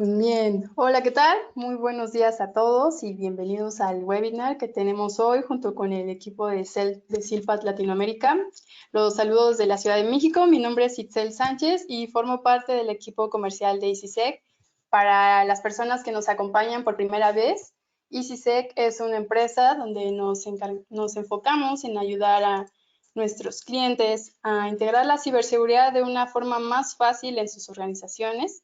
Bien, hola, ¿qué tal? Muy buenos días a todos y bienvenidos al webinar que tenemos hoy junto con el equipo de Silpat Latinoamérica. Los saludos de la Ciudad de México. Mi nombre es Itzel Sánchez y formo parte del equipo comercial de EasySec. Para las personas que nos acompañan por primera vez, EasySec es una empresa donde nos enfocamos en ayudar a nuestros clientes a integrar la ciberseguridad de una forma más fácil en sus organizaciones.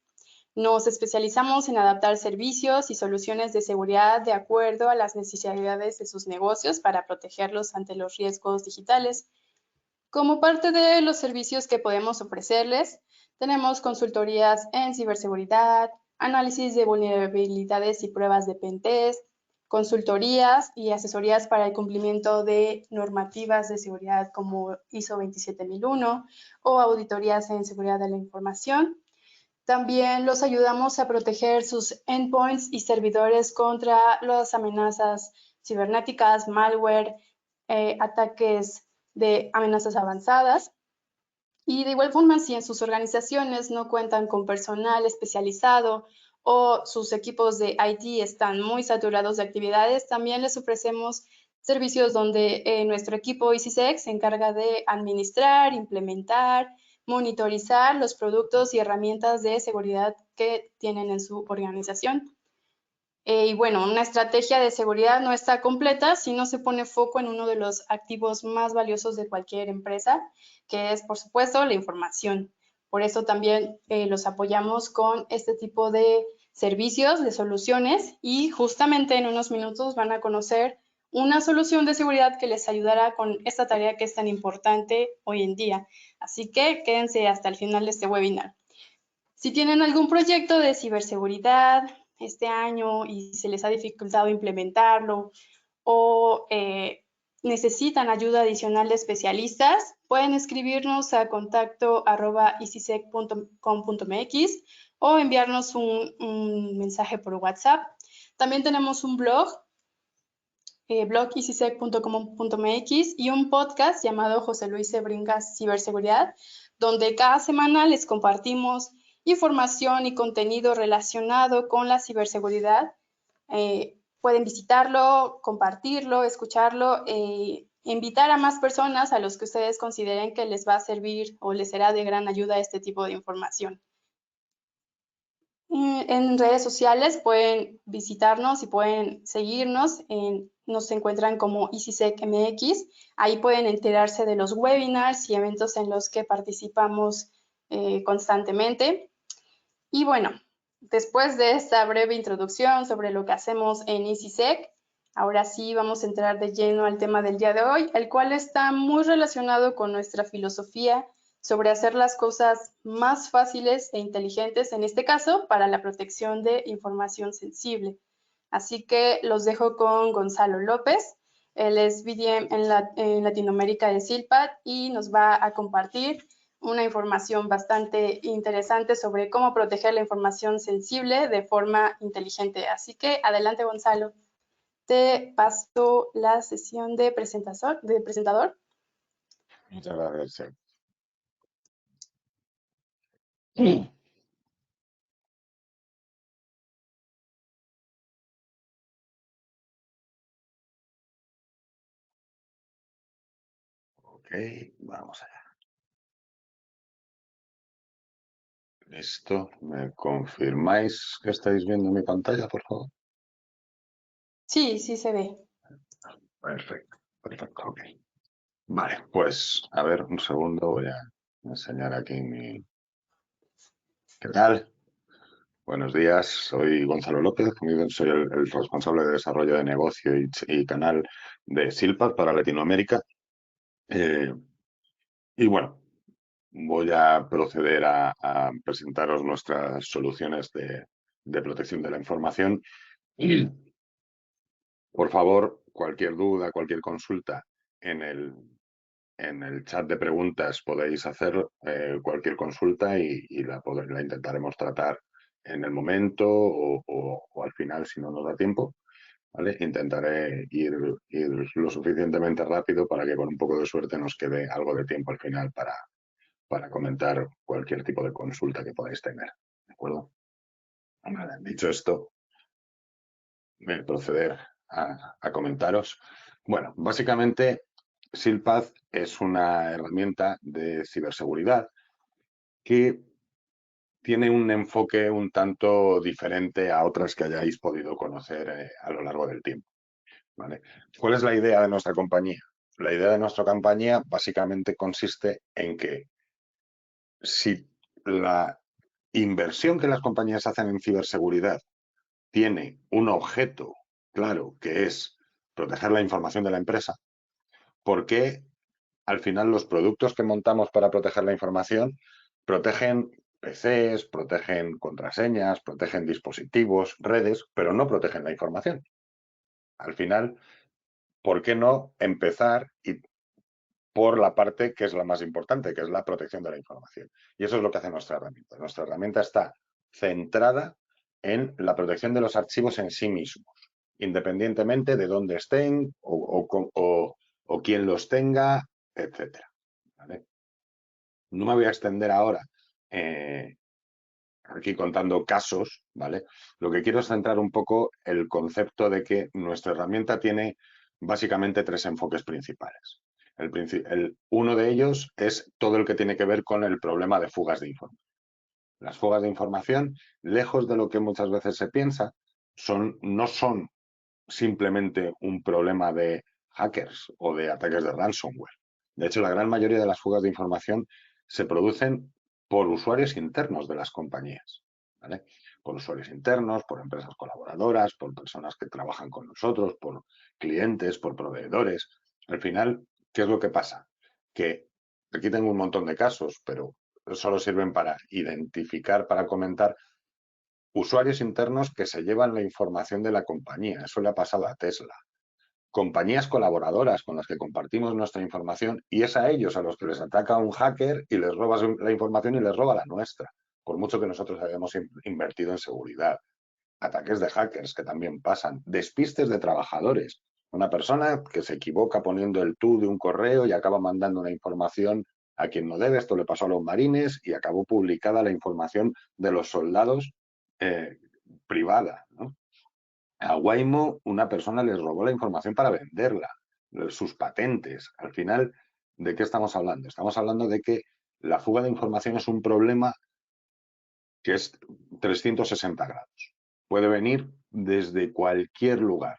Nos especializamos en adaptar servicios y soluciones de seguridad de acuerdo a las necesidades de sus negocios para protegerlos ante los riesgos digitales. Como parte de los servicios que podemos ofrecerles, tenemos consultorías en ciberseguridad, análisis de vulnerabilidades y pruebas de pentest, consultorías y asesorías para el cumplimiento de normativas de seguridad como ISO 27001 o auditorías en seguridad de la información. También los ayudamos a proteger sus endpoints y servidores contra las amenazas cibernéticas, malware, ataques de amenazas avanzadas. Y de igual forma, si en sus organizaciones no cuentan con personal especializado o sus equipos de IT están muy saturados de actividades, también les ofrecemos servicios donde nuestro equipo EasySec se encarga de administrar, implementar, monitorizar los productos y herramientas de seguridad que tienen en su organización. Y bueno, una estrategia de seguridad no está completa si no se pone foco en uno de los activos más valiosos de cualquier empresa, que es, por supuesto, la información. Por eso también los apoyamos con este tipo de servicios, de soluciones, y justamente en unos minutos van a conocer una solución de seguridad que les ayudará con esta tarea que es tan importante hoy en día. Así que quédense hasta el final de este webinar. Si tienen algún proyecto de ciberseguridad este año y se les ha dificultado implementarlo o necesitan ayuda adicional de especialistas, pueden escribirnos a contacto@easysec.com.mx o enviarnos un mensaje por WhatsApp. También tenemos un blog, blog easysec.com.mx y un podcast llamado José Luis Sebringas Ciberseguridad, donde cada semana les compartimos información y contenido relacionado con la ciberseguridad. Pueden visitarlo, compartirlo, escucharlo, invitar a más personas a los que ustedes consideren que les va a servir o les será de gran ayuda este tipo de información. En redes sociales pueden visitarnos y pueden seguirnos. Nos encuentran como EasySec MX. Ahí pueden enterarse de los webinars y eventos en los que participamos constantemente. Y bueno, después de esta breve introducción sobre lo que hacemos en EasySec, ahora sí vamos a entrar de lleno al tema del día de hoy, el cual está muy relacionado con nuestra filosofía sobre hacer las cosas más fáciles e inteligentes, en este caso, para la protección de información sensible. Así que los dejo con Gonzalo López. Él es BDM en Latinoamérica de Silpat y nos va a compartir una información bastante interesante sobre cómo proteger la información sensible de forma inteligente. Así que adelante, Gonzalo. Te paso la sesión de presentador. Muchas gracias. Ok, vamos allá. Listo. ¿Me confirmáis que estáis viendo mi pantalla, por favor? Sí, sí se ve. Perfecto, perfecto, ok. Vale, pues a ver, un segundo, voy a enseñar aquí mi... ¿Qué tal? Buenos días, soy Gonzalo López, soy el responsable de desarrollo de negocio y canal de Silpat para Latinoamérica. Y bueno, voy a proceder a presentaros nuestras soluciones de protección de la información. Y, por favor, cualquier duda, cualquier consulta en el chat de preguntas podéis hacer cualquier consulta y la intentaremos tratar en el momento o al final si no nos da tiempo. ¿Vale? Intentaré ir lo suficientemente rápido para que con un poco de suerte nos quede algo de tiempo al final para comentar cualquier tipo de consulta que podáis tener. ¿De acuerdo? Vale, dicho esto, voy a proceder a comentaros. Bueno, básicamente, SILPath es una herramienta de ciberseguridad que tiene un enfoque un tanto diferente a otras que hayáis podido conocer a lo largo del tiempo. ¿Vale? ¿Cuál es la idea de nuestra compañía? La idea de nuestra compañía básicamente consiste en que si la inversión que las compañías hacen en ciberseguridad tiene un objeto claro, que es proteger la información de la empresa, ¿por qué al final los productos que montamos para proteger la información protegen PCs, protegen contraseñas, protegen dispositivos, redes, pero no protegen la información? Al final, ¿por qué no empezar por la parte que es la más importante, que es la protección de la información? Y eso es lo que hace nuestra herramienta. Nuestra herramienta está centrada en la protección de los archivos en sí mismos, independientemente de dónde estén o quién los tenga, etcétera. ¿Vale? No me voy a extender ahora aquí contando casos, ¿vale? Lo que quiero es centrar un poco el concepto de que nuestra herramienta tiene básicamente tres enfoques principales. Uno de ellos es todo el que tiene que ver con el problema de fugas de información. Las fugas de información, lejos de lo que muchas veces se piensa, no son simplemente un problema de hackers o de ataques de ransomware. De hecho, la gran mayoría de las fugas de información se producen por usuarios internos de las compañías. ¿Vale? Por usuarios internos, por empresas colaboradoras, por personas que trabajan con nosotros, por clientes, por proveedores. Al final, ¿qué es lo que pasa? Que aquí tengo un montón de casos, pero solo sirven para identificar, para comentar usuarios internos que se llevan la información de la compañía. Eso le ha pasado a Tesla. Compañías colaboradoras con las que compartimos nuestra información y es a ellos a los que les ataca un hacker y les roba la información y les roba la nuestra, por mucho que nosotros hayamos invertido en seguridad. Ataques de hackers que también pasan. Despistes de trabajadores. Una persona que se equivoca poniendo el tú de un correo y acaba mandando una información a quien no debe. Esto le pasó a los marines y acabó publicada la información de los soldados eh, privada, ¿no? A Waymo una persona les robó la información para venderla, sus patentes. Al final, ¿de qué estamos hablando? Estamos hablando de que la fuga de información es un problema que es 360 grados. Puede venir desde cualquier lugar.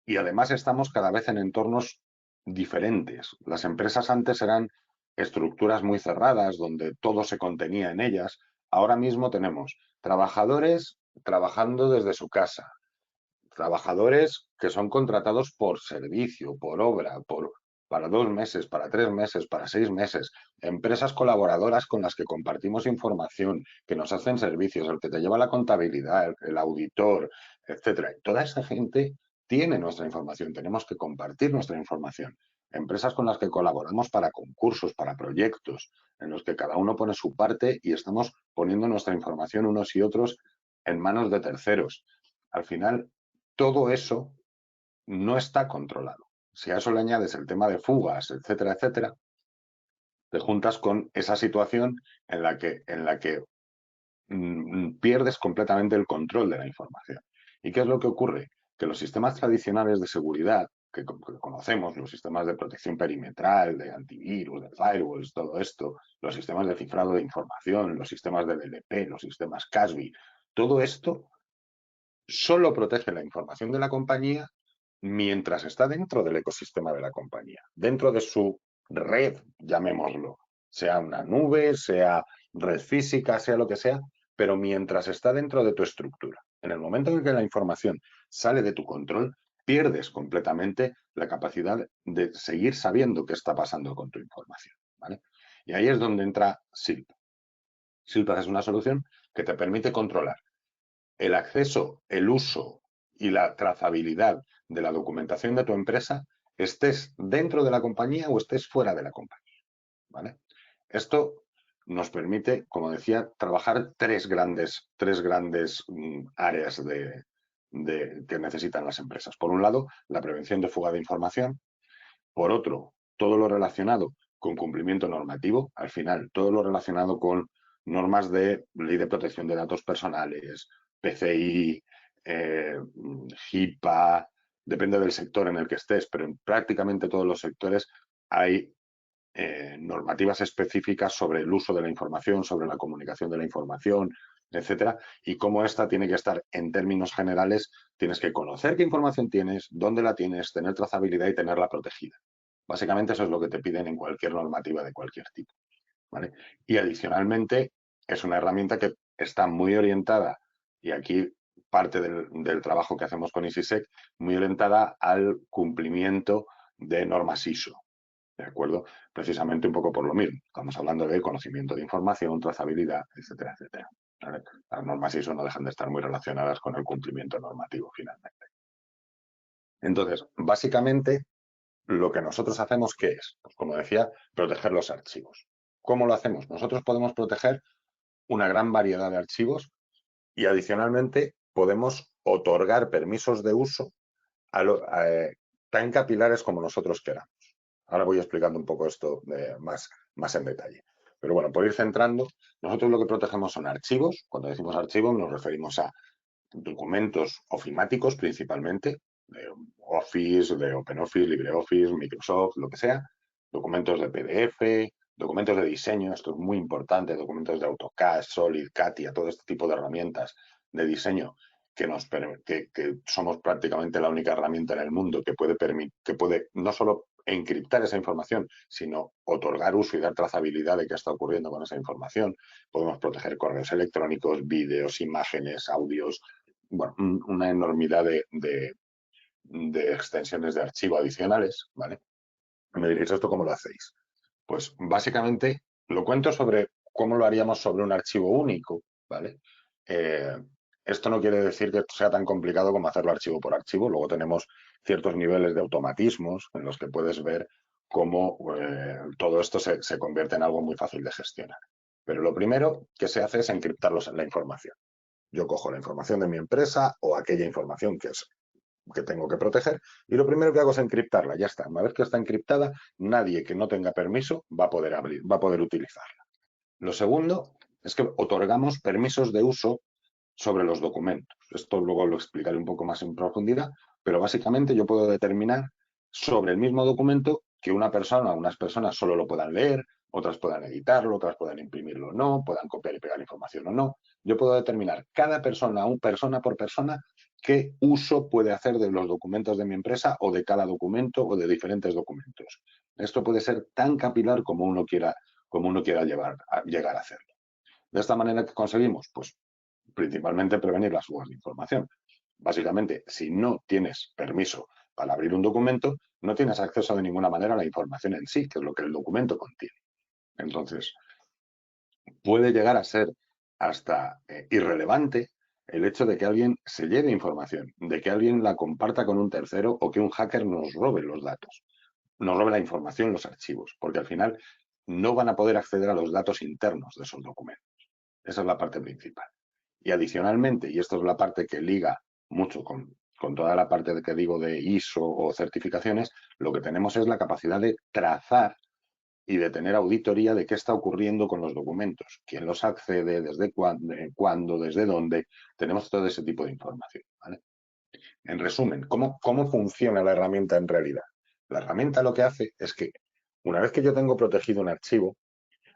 Y además estamos cada vez en entornos diferentes. Las empresas antes eran estructuras muy cerradas, donde todo se contenía en ellas. Ahora mismo tenemos trabajadores trabajando desde su casa, trabajadores que son contratados por servicio, por obra, para 2 meses, para 3 meses, para 6 meses, empresas colaboradoras con las que compartimos información, que nos hacen servicios, el que te lleva la contabilidad, el auditor, etcétera. Toda esa gente tiene nuestra información, tenemos que compartir nuestra información. Empresas con las que colaboramos para concursos, para proyectos, en los que cada uno pone su parte y estamos poniendo nuestra información unos y otros en manos de terceros. Al final, todo eso no está controlado. Si a eso le añades el tema de fugas, etcétera, etcétera, te juntas con esa situación en la que pierdes completamente el control de la información. ¿Y qué es lo que ocurre? Que los sistemas tradicionales de seguridad que conocemos, los sistemas de protección perimetral, de antivirus, de firewalls, todo esto, los sistemas de cifrado de información, los sistemas de DLP, los sistemas CASB, todo esto solo protege la información de la compañía mientras está dentro del ecosistema de la compañía, dentro de su red, llamémoslo, sea una nube, sea red física, sea lo que sea, pero mientras está dentro de tu estructura. En el momento en que la información sale de tu control, pierdes completamente la capacidad de seguir sabiendo qué está pasando con tu información, ¿vale? Y ahí es donde entra SILPath. SILPath es una solución que te permite controlar el acceso, el uso y la trazabilidad de la documentación de tu empresa, estés dentro de la compañía o estés fuera de la compañía, ¿vale? Esto nos permite, como decía, trabajar tres grandes áreas que necesitan las empresas. Por un lado, la prevención de fuga de información. Por otro, todo lo relacionado con cumplimiento normativo. Al final, todo lo relacionado con normas de ley de protección de datos personales, PCI, HIPAA, depende del sector en el que estés, pero en prácticamente todos los sectores hay normativas específicas sobre el uso de la información, sobre la comunicación de la información, etcétera, y cómo esta tiene que estar en términos generales, tienes que conocer qué información tienes, dónde la tienes, tener trazabilidad y tenerla protegida. Básicamente eso es lo que te piden en cualquier normativa de cualquier tipo, ¿vale? Y adicionalmente es una herramienta que está muy orientada, y aquí parte del trabajo que hacemos con ISISEC, muy orientada al cumplimiento de normas ISO, ¿de acuerdo? Precisamente un poco por lo mismo. Estamos hablando de conocimiento de información, trazabilidad, etcétera, etcétera. ¿Vale? Las normas ISO no dejan de estar muy relacionadas con el cumplimiento normativo, finalmente. Entonces, básicamente, lo que nosotros hacemos, ¿qué es? Pues, como decía, proteger los archivos. ¿Cómo lo hacemos? Nosotros podemos proteger una gran variedad de archivos y, adicionalmente, podemos otorgar permisos de uso tan capilares como nosotros queramos. Ahora voy explicando un poco esto más en detalle. Pero bueno, por ir centrando, nosotros lo que protegemos son archivos. Cuando decimos archivos nos referimos a documentos ofimáticos principalmente, de Office, de OpenOffice, LibreOffice, Microsoft, lo que sea, documentos de PDF, documentos de diseño, esto es muy importante, documentos de AutoCAD, Solid, CATIA, todo este tipo de herramientas de diseño que somos prácticamente la única herramienta en el mundo que puede no solo encriptar esa información, sino otorgar uso y dar trazabilidad de qué está ocurriendo con esa información. Podemos proteger correos electrónicos, vídeos, imágenes, audios, bueno, una enormidad de extensiones de archivo adicionales, ¿vale? Me diréis, ¿esto cómo lo hacéis? Pues básicamente lo cuento sobre cómo lo haríamos sobre un archivo único, ¿vale? Eh, esto no quiere decir que sea tan complicado como hacerlo archivo por archivo. Luego tenemos ciertos niveles de automatismos en los que puedes ver cómo todo esto se convierte en algo muy fácil de gestionar. Pero lo primero que se hace es encriptar la información. Yo cojo la información de mi empresa o aquella información que tengo que proteger y lo primero que hago es encriptarla. Ya está. Una vez que está encriptada, nadie que no tenga permiso va a poder abrir, va a poder utilizarla. Lo segundo es que otorgamos permisos de uso sobre los documentos. Esto luego lo explicaré un poco más en profundidad, pero básicamente yo puedo determinar sobre el mismo documento que unas personas solo lo puedan leer, otras puedan editarlo, otras puedan imprimirlo o no, puedan copiar y pegar información o no. Yo puedo determinar cada persona, persona por persona, qué uso puede hacer de los documentos de mi empresa o de cada documento o de diferentes documentos. Esto puede ser tan capilar como uno quiera llegar a hacerlo. De esta manera, ¿qué conseguimos? Pues principalmente prevenir las fugas de información. Básicamente, si no tienes permiso para abrir un documento, no tienes acceso de ninguna manera a la información en sí, que es lo que el documento contiene. Entonces, puede llegar a ser hasta irrelevante el hecho de que alguien se lleve información, de que alguien la comparta con un tercero o que un hacker nos robe los datos, nos robe la información, los archivos, porque al final no van a poder acceder a los datos internos de esos documentos. Esa es la parte principal. Y adicionalmente, y esto es la parte que liga mucho con toda la parte que digo de ISO o certificaciones, lo que tenemos es la capacidad de trazar y de tener auditoría de qué está ocurriendo con los documentos, quién los accede, desde cuándo, desde dónde. Tenemos todo ese tipo de información, ¿vale? En resumen, ¿cómo funciona la herramienta en realidad? La herramienta lo que hace es que una vez que yo tengo protegido un archivo,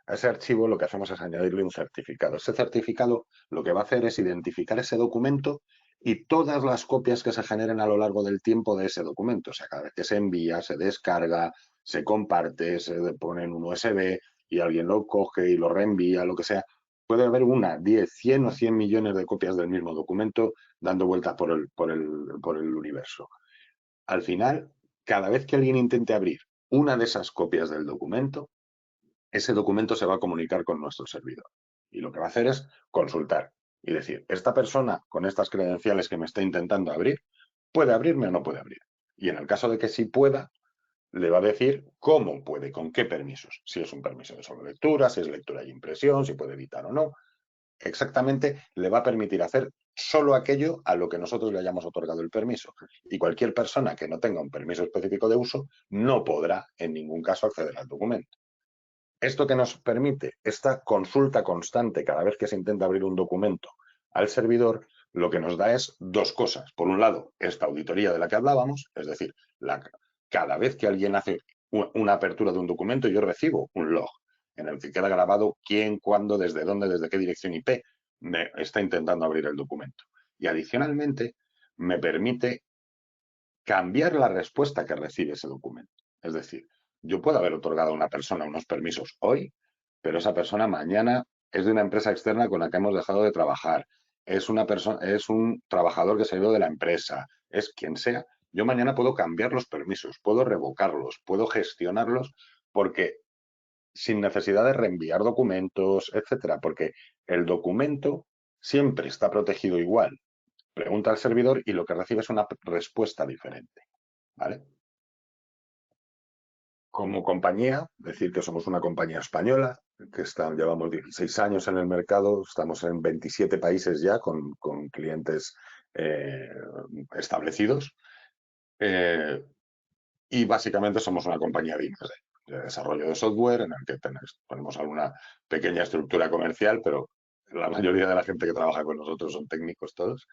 a ese archivo lo que hacemos es añadirle un certificado. Ese certificado lo que va a hacer es identificar ese documento y todas las copias que se generen a lo largo del tiempo de ese documento. O sea, cada vez que se envía, se descarga, se comparte, se pone en un USB y alguien lo coge y lo reenvía, lo que sea. Puede haber 10, 100 o 100 millones de copias del mismo documento dando vueltas por el universo. Al final, cada vez que alguien intente abrir una de esas copias del documento, ese documento se va a comunicar con nuestro servidor. Y lo que va a hacer es consultar y decir, esta persona con estas credenciales que me está intentando abrir, ¿puede abrirme o no puede abrir? Y en el caso de que sí pueda, le va a decir cómo puede, con qué permisos. Si es un permiso de solo lectura, si es lectura y impresión, si puede editar o no. Exactamente le va a permitir hacer solo aquello a lo que nosotros le hayamos otorgado el permiso. Y cualquier persona que no tenga un permiso específico de uso no podrá en ningún caso acceder al documento. Esto que nos permite, esta consulta constante cada vez que se intenta abrir un documento al servidor, lo que nos da es dos cosas. Por un lado, esta auditoría de la que hablábamos, es decir, cada vez que alguien hace una apertura de un documento, yo recibo un log en el que queda grabado quién, cuándo, desde dónde, desde qué dirección IP me está intentando abrir el documento. Y adicionalmente, me permite cambiar la respuesta que recibe ese documento. Es decir, yo puedo haber otorgado a una persona unos permisos hoy, pero esa persona mañana es de una empresa externa con la que hemos dejado de trabajar, es una persona, es un trabajador que se ha ido de la empresa, es quien sea. Yo mañana puedo cambiar los permisos, puedo revocarlos, puedo gestionarlos, porque sin necesidad de reenviar documentos, etcétera, porque el documento siempre está protegido igual. Pregunta al servidor y lo que recibe es una respuesta diferente, ¿vale? Como compañía, decir que somos una compañía española, que llevamos 16 años en el mercado, estamos en 27 países ya con clientes establecidos, y básicamente somos una compañía de desarrollo de software en el que ponemos alguna pequeña estructura comercial, pero la mayoría de la gente que trabaja con nosotros son técnicos todos.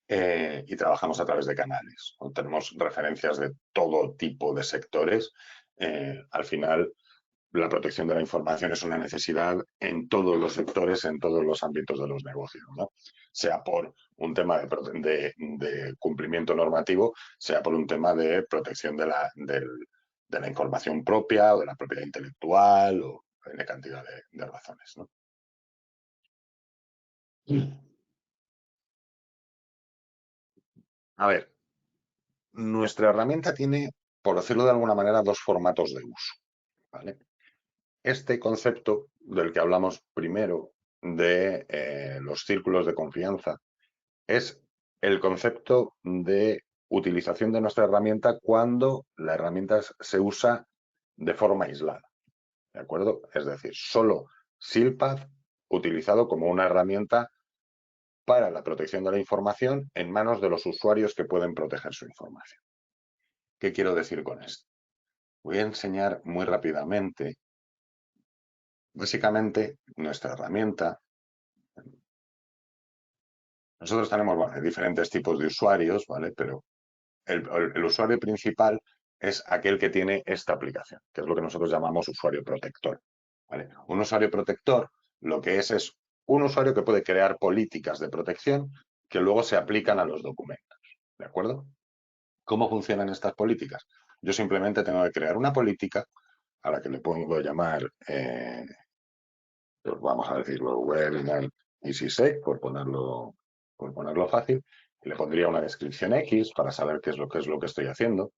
Y trabajamos a través de canales. Tenemos referencias de todo tipo de sectores. Al final, la protección de la información es una necesidad en todos los sectores, en todos los ámbitos de los negocios, ¿no? Sea por un tema de cumplimiento normativo, sea por un tema de protección de la información propia o de la propiedad intelectual o de cantidad de razones, ¿no? A ver, nuestra herramienta tiene, por decirlo de alguna manera, dos formatos de uso, ¿vale? Este concepto del que hablamos primero de los círculos de confianza es el concepto de utilización de nuestra herramienta cuando la herramienta se usa de forma aislada, ¿de acuerdo? Es decir, solo SILPAD utilizado como una herramienta para la protección de la información en manos de los usuarios que pueden proteger su información. ¿Qué quiero decir con esto? Voy a enseñar muy rápidamente. Básicamente, nuestra herramienta, nosotros tenemos, bueno, diferentes tipos de usuarios, ¿vale? Pero el usuario principal es aquel que tiene esta aplicación, que es lo que nosotros llamamos usuario protector, ¿vale? Un usuario protector lo que es un usuario que puede crear políticas de protección que luego se aplican a los documentos, ¿de acuerdo? ¿Cómo funcionan estas políticas? Yo simplemente tengo que crear una política a la que le puedo llamar pues vamos a decirlo, Webinar EasySec, por ponerlo fácil, y le pondría una descripción X para saber qué es lo que estoy haciendo.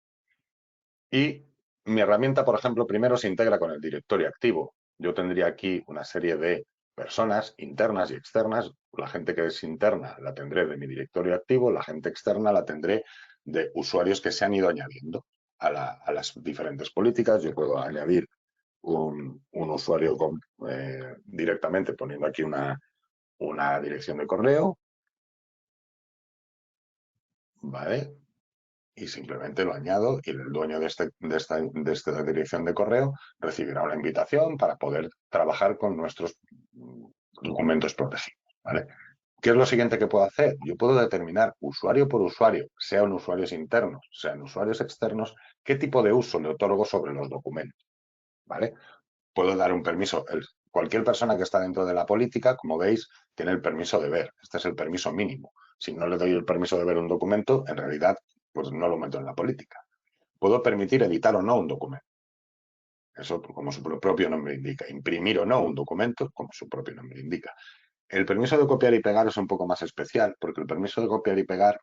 Y mi herramienta, por ejemplo, primero se integra con el directorio activo. Yo tendría aquí una serie de personas internas y externas. La gente que es interna la tendré de mi directorio activo, la gente externa la tendré de usuarios que se han ido añadiendo a las diferentes políticas. Yo puedo añadir un usuario directamente poniendo aquí una dirección de correo, ¿vale? Y simplemente lo añado y el dueño de esta dirección de correo recibirá una invitación para poder trabajar con nuestros documentos protegidos, ¿vale? ¿Qué es lo siguiente que puedo hacer? Yo puedo determinar usuario por usuario, sean usuarios internos, sean usuarios externos, qué tipo de uso le otorgo sobre los documentos, ¿vale? Puedo dar un permiso. Cualquier persona que está dentro de la política, como veis, tiene el permiso de ver. Este es el permiso mínimo. Si no le doy el permiso de ver un documento, en realidad, pues no lo meto en la política. Puedo permitir editar o no un documento. Eso, como su propio nombre indica. Imprimir o no un documento, como su propio nombre indica. El permiso de copiar y pegar es un poco más especial, porque el permiso de copiar y pegar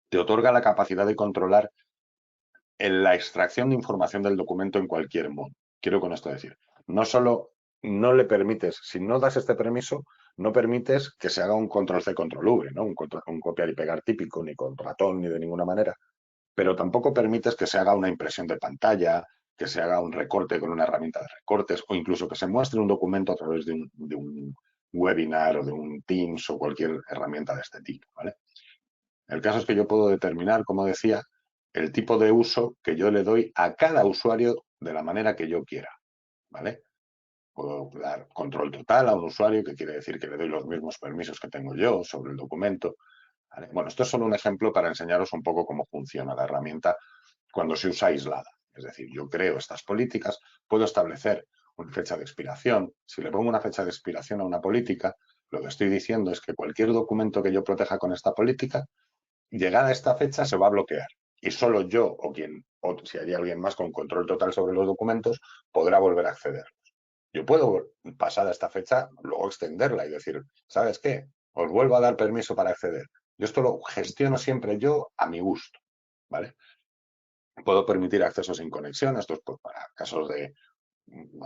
te otorga la capacidad de controlar en la extracción de información del documento en cualquier modo. Quiero con esto decir, no solo no le permites, si no das este permiso, no permites que se haga un control C, control V, ¿no? Un copiar y pegar típico, ni con ratón, ni de ninguna manera, pero tampoco permites que se haga una impresión de pantalla, que se haga un recorte con una herramienta de recortes, o incluso que se muestre un documento a través de un webinar o de un Teams o cualquier herramienta de este tipo, ¿vale? El caso es que yo puedo determinar, como decía, el tipo de uso que yo le doy a cada usuario de la manera que yo quiera, ¿vale? Puedo dar control total a un usuario, que quiere decir que le doy los mismos permisos que tengo yo sobre el documento. ¿Vale? Bueno, esto es solo un ejemplo para enseñaros un poco cómo funciona la herramienta cuando se usa aislada. Es decir, yo creo estas políticas, puedo establecer una fecha de expiración. Si le pongo una fecha de expiración a una política, lo que estoy diciendo es que cualquier documento que yo proteja con esta política, llegada a esta fecha, se va a bloquear. Y solo yo o si hay alguien más con control total sobre los documentos, podrá volver a acceder. Yo puedo, pasada esta fecha, luego extenderla y decir, ¿sabes qué? Os vuelvo a dar permiso para acceder. Yo esto lo gestiono siempre yo a mi gusto, ¿vale? Puedo permitir acceso sin conexión, esto es pues, para casos de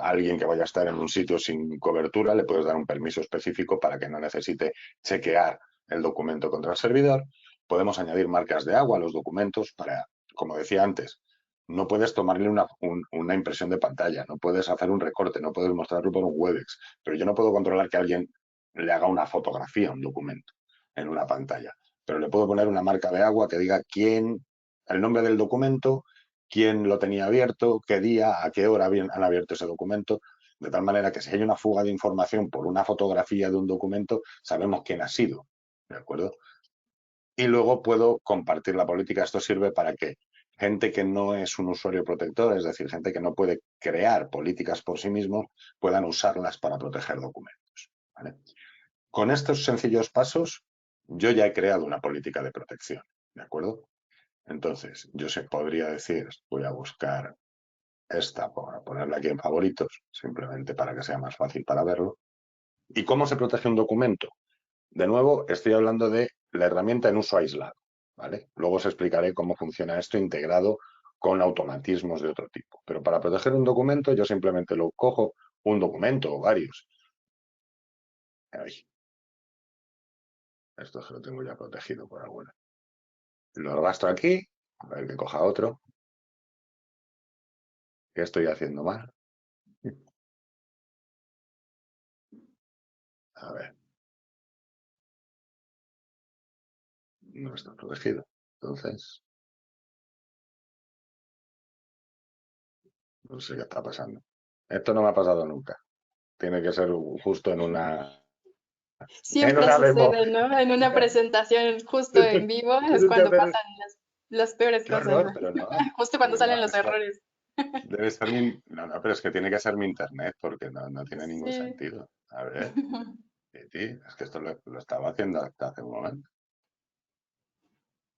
alguien que vaya a estar en un sitio sin cobertura, le puedes dar un permiso específico para que no necesite chequear el documento contra el servidor. Podemos añadir marcas de agua a los documentos para, como decía antes, no puedes tomarle una impresión de pantalla, no puedes hacer un recorte, no puedes mostrarlo por un Webex, pero yo no puedo controlar que alguien le haga una fotografía a un documento en una pantalla, pero le puedo poner una marca de agua que diga el nombre del documento, quién lo tenía abierto, qué día, a qué hora han abierto ese documento, de tal manera que si hay una fuga de información por una fotografía de un documento, sabemos quién ha sido, ¿de acuerdo? Y luego puedo compartir la política. Esto sirve para que gente que no es un usuario protector, es decir, gente que no puede crear políticas por sí mismos, puedan usarlas para proteger documentos, ¿vale? Con estos sencillos pasos, yo ya he creado una política de protección, ¿de acuerdo? Entonces, yo se podría decir, voy a buscar esta para ponerla aquí en favoritos, simplemente para que sea más fácil para verlo. ¿Y cómo se protege un documento? De nuevo, estoy hablando de la herramienta en uso aislado, ¿vale? Luego os explicaré cómo funciona esto integrado con automatismos de otro tipo. Pero para proteger un documento, yo simplemente lo cojo, un documento o varios. Ahí. Esto lo tengo ya protegido por alguna. Lo arrastro aquí, a ver que coja otro. ¿Qué estoy haciendo mal? A ver, no está protegido. Entonces, no sé qué está pasando. Esto no me ha pasado nunca. Tiene que ser justo en Siempre una demo. sucede, ¿no? En una presentación justo en vivo es Tienes que cuando hacer. pasan las peores Qué cosas, horror, ¿no? pero no. Justo cuando Pero no, salen los esto errores. debe ser mi. No, no, pero es que tiene que ser mi internet porque no tiene ningún Sí. sentido. A ver, es que esto lo estaba haciendo hasta hace un momento.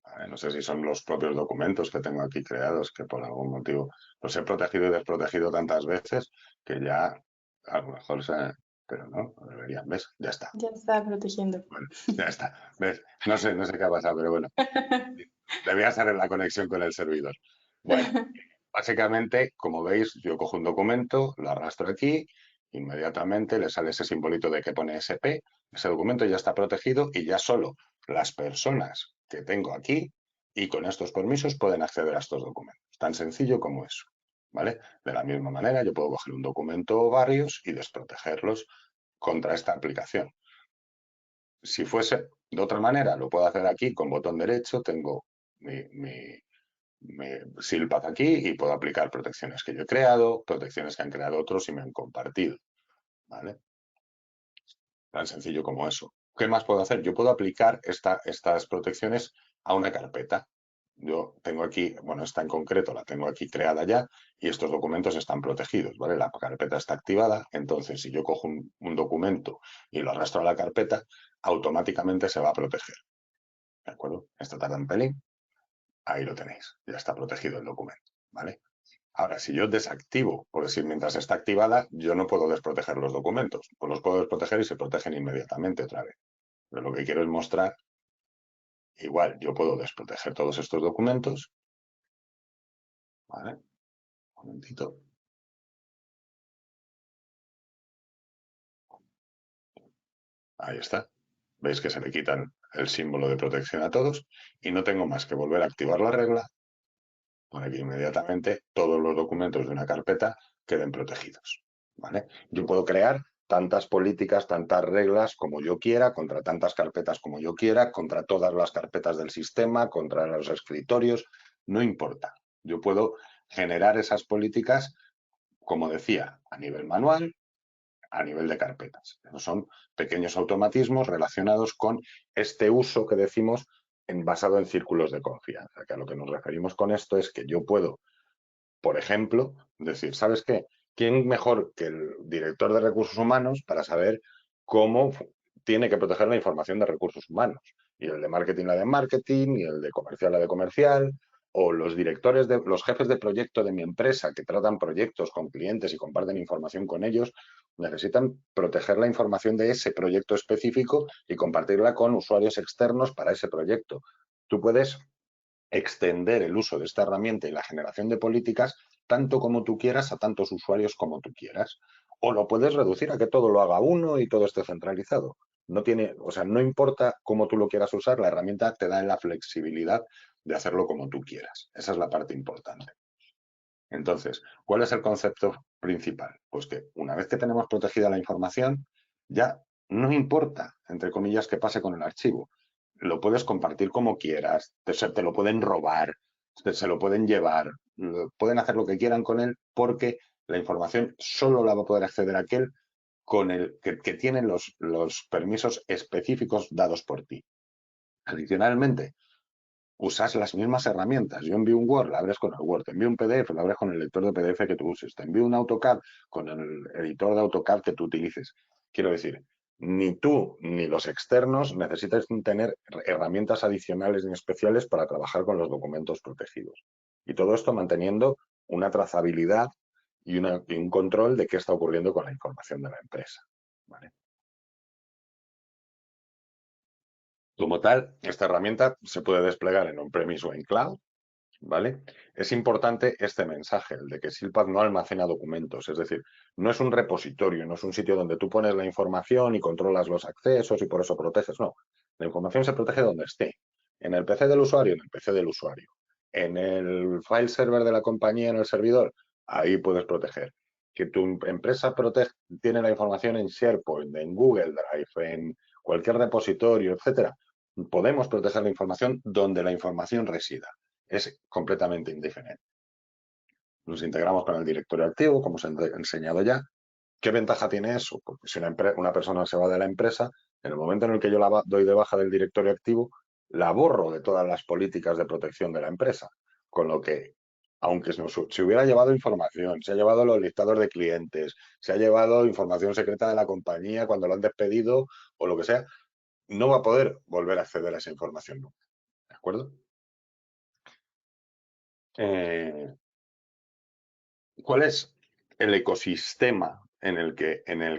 A ver, no sé si son los propios documentos que tengo aquí creados que por algún motivo los he protegido y desprotegido tantas veces que ya a lo mejor se. Pero no deberían, ¿ves? Ya está. Ya está protegiendo. Bueno, ya está. ¿Ves? No sé qué ha pasado, pero bueno, debía ser en la conexión con el servidor. Bueno, básicamente, como veis, yo cojo un documento, lo arrastro aquí, inmediatamente le sale ese simbolito de que pone SP, ese documento ya está protegido y ya solo las personas que tengo aquí y con estos permisos pueden acceder a estos documentos. Tan sencillo como eso, ¿vale? De la misma manera, yo puedo coger un documento o varios y desprotegerlos contra esta aplicación. Si fuese de otra manera, lo puedo hacer aquí con botón derecho, tengo mi SILPAD aquí y puedo aplicar protecciones que yo he creado, protecciones que han creado otros y me han compartido, ¿vale? Tan sencillo como eso. ¿Qué más puedo hacer? Yo puedo aplicar estas protecciones a una carpeta. Yo tengo aquí, bueno, esta en concreto la tengo aquí creada ya y estos documentos están protegidos, ¿vale? La carpeta está activada, entonces si yo cojo un documento y lo arrastro a la carpeta, automáticamente se va a proteger, ¿de acuerdo? Esto tarda un pelín, ahí lo tenéis, ya está protegido el documento, ¿vale? Ahora, si yo desactivo, por decir, mientras está activada, yo no puedo desproteger los documentos. Pues los puedo desproteger y se protegen inmediatamente otra vez. Pero lo que quiero es mostrar, igual, yo puedo desproteger todos estos documentos. ¿Vale? Un momentito. Ahí está. Veis que se le quitan el símbolo de protección a todos y no tengo más que volver a activar la regla para que inmediatamente todos los documentos de una carpeta queden protegidos. ¿Vale? Yo puedo crear tantas políticas, tantas reglas como yo quiera, contra tantas carpetas como yo quiera, contra todas las carpetas del sistema, contra los escritorios, no importa. Yo puedo generar esas políticas, como decía, a nivel manual a nivel de carpetas. Esos son pequeños automatismos relacionados con este uso que decimos basado en círculos de confianza. Que a lo que nos referimos con esto es que yo puedo, por ejemplo, decir, ¿sabes qué? ¿Quién mejor que el director de recursos humanos para saber cómo tiene que proteger la información de recursos humanos? Y el de marketing la de marketing, y el de comercial la de comercial, o los directores, los jefes de proyecto de mi empresa que tratan proyectos con clientes y comparten información con ellos, necesitan proteger la información de ese proyecto específico y compartirla con usuarios externos para ese proyecto. Tú puedes extender el uso de esta herramienta y la generación de políticas tanto como tú quieras a tantos usuarios como tú quieras. O lo puedes reducir a que todo lo haga uno y todo esté centralizado. No tiene, o sea, no importa cómo tú lo quieras usar, la herramienta te da la flexibilidad de hacerlo como tú quieras. Esa es la parte importante. Entonces, ¿cuál es el concepto principal? Pues que una vez que tenemos protegida la información, ya no importa, entre comillas, qué pase con el archivo. Lo puedes compartir como quieras, te lo pueden robar, se lo pueden llevar, pueden hacer lo que quieran con él porque la información solo la va a poder acceder aquel con el que tiene los permisos específicos dados por ti. Adicionalmente, usas las mismas herramientas. Yo envío un Word, la abres con el Word. Te envío un PDF, lo abres con el lector de PDF que tú uses. Te envío un AutoCAD con el editor de AutoCAD que tú utilices. Quiero decir, ni tú ni los externos necesitas tener herramientas adicionales ni especiales para trabajar con los documentos protegidos. Y todo esto manteniendo una trazabilidad y un control de qué está ocurriendo con la información de la empresa. ¿Vale? Como tal, esta herramienta se puede desplegar en on-premise o en cloud. ¿Vale? Es importante este mensaje, el de que SILPAD no almacena documentos, es decir, no es un repositorio, no es un sitio donde tú pones la información y controlas los accesos y por eso proteges, no. La información se protege donde esté, en el PC del usuario, en el PC del usuario, en el file server de la compañía, en el servidor, ahí puedes proteger. Que tu empresa tiene la información en SharePoint, en Google Drive, en cualquier repositorio, etcétera, podemos proteger la información donde la información resida. Es completamente indiferente. Nos integramos con el directorio activo, como os he enseñado ya. ¿Qué ventaja tiene eso? Porque si una persona se va de la empresa, en el momento en el que yo la doy de baja del directorio activo, la borro de todas las políticas de protección de la empresa. Con lo que, aunque se hubiera llevado información, se ha llevado los listados de clientes, se ha llevado información secreta de la compañía cuando lo han despedido o lo que sea, no va a poder volver a acceder a esa información nunca. ¿De acuerdo? ¿Cuál es el ecosistema en el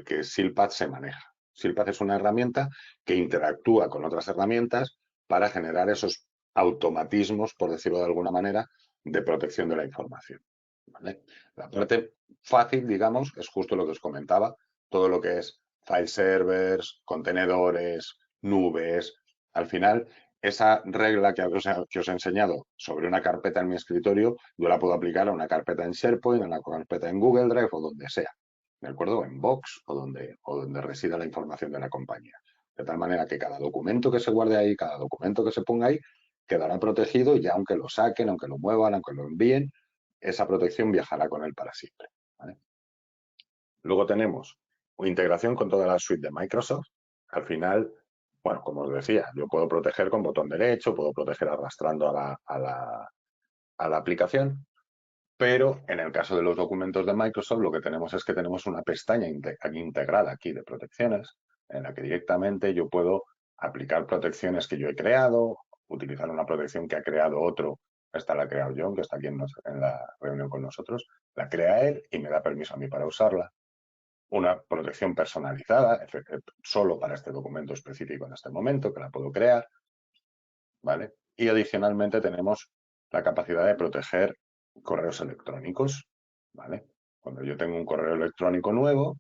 que SILPAD se maneja? SILPAD es una herramienta que interactúa con otras herramientas para generar esos automatismos, por decirlo de alguna manera, de protección de la información. ¿Vale? La parte fácil, digamos, es justo lo que os comentaba, todo lo que es file servers, contenedores, nubes. Al final, esa regla que os he enseñado sobre una carpeta en mi escritorio, yo la puedo aplicar a una carpeta en SharePoint, a una carpeta en Google Drive o donde sea, ¿de acuerdo? En Box o donde resida la información de la compañía. De tal manera que cada documento que se guarde ahí, cada documento que se ponga ahí, quedará protegido y ya aunque lo saquen, aunque lo muevan, aunque lo envíen, esa protección viajará con él para siempre. ¿Vale? Luego tenemos una integración con toda la suite de Microsoft. Al final, bueno, como os decía, yo puedo proteger con botón derecho, puedo proteger arrastrando a la aplicación, pero en el caso de los documentos de Microsoft lo que tenemos es que tenemos una pestaña integrada aquí de protecciones en la que directamente yo puedo aplicar protecciones que yo he creado, utilizar una protección que ha creado otro. Esta la ha creado John, que está aquí en la reunión con nosotros. La crea él y me da permiso a mí para usarla. Una protección personalizada, solo para este documento específico en este momento, que la puedo crear. ¿Vale? Y adicionalmente tenemos la capacidad de proteger correos electrónicos. ¿Vale? Cuando yo tengo un correo electrónico nuevo,